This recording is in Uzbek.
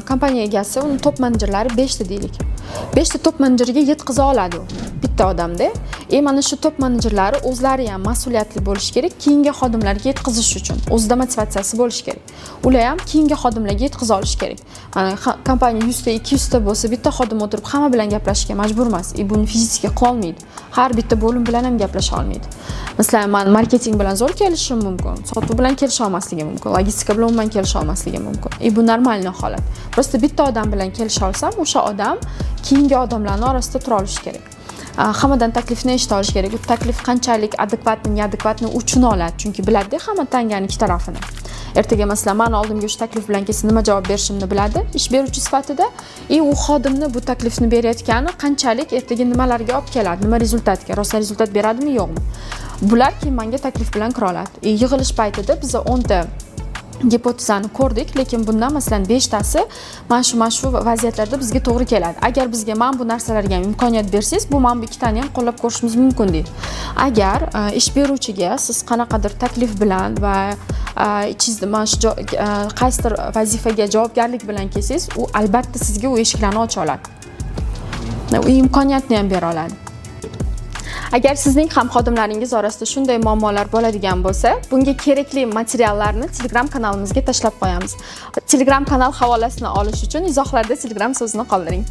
kompaniya egasi, uni top menejerlari 5 ta deylik. 5 ta top menejeriga yetkiza oladi u bitta odamda. Mana shu top menejerlari o'zlari ham mas'uliyatli bo'lish kerak, keyingi xodimlarga yetkizish uchun. O'zida motivatsiyasi bo'lish kerak. Ular ham keyingi xodimlarga yetkiza olish kerak. Mana kompaniya 100 ta, 200 ta bo'lsa, bitta xodim o'tirib hamma bilan gaplashishga majbur emas. Buni fiziki qila olmaydi. Har bitta bo'lim bilan ham gaplasha olmaydi. Masalan, men marketing bilan zo'r kelishim mumkin, sotuv bilan kelisha olmasligim mumkin, logistika bilan umuman kelisha olmasligim mumkin. Bu normalniy holat. Prosta bitta odam bilan kelisha olsam, o'sha odam keyingi odamlarning orasida tura olishi kerak. Hammadan taklifni eshita olish kerak. Bu taklif qanchalik adekvatni, neadekvatni uchun oladi, chunki biladi hamma tanganing ikki tarafini. Ertaga masalan, men oldimga o'sha taklif bilan kelsa nima javob berishimni biladi ish beruvchi sifatida. U xodimni bu taklifni berayotgani qanchalik ertaga nimalarga olib keladi, nima rezultatga, rosa rezultat beradimi, yo'qmi? Bular keyin menga taklif bilan kira oladi. Yig'ilish paytida biz 10 ta gipotezani ko'rdik, lekin bundan masalan 5 tasi mana shu vaziyatlarda bizga to'g'ri keladi. Agar bizga men bu narsalarga imkoniyat bersangiz, bu men bu ikkitani ham qo'llab ko'rishimiz mumkin deydi. Agar ish beruvchiga siz qanaqadir taklif bilan va ichingizda mana shu qaysidir vazifaga javobgarlik bilan kelsangiz, u albatta sizga u eshiklarni ocha oladi. U imkoniyatni ham bera oladi. Agar sizning ham xodimlaringiz orasida shunday muammolar bo'ladigan bo'lsa, bunga kerakli materiallarni Telegram kanalimizga tashlab qo'yamiz. Telegram kanal havolasini olish uchun izohlarda Telegram so'zini qoldiring.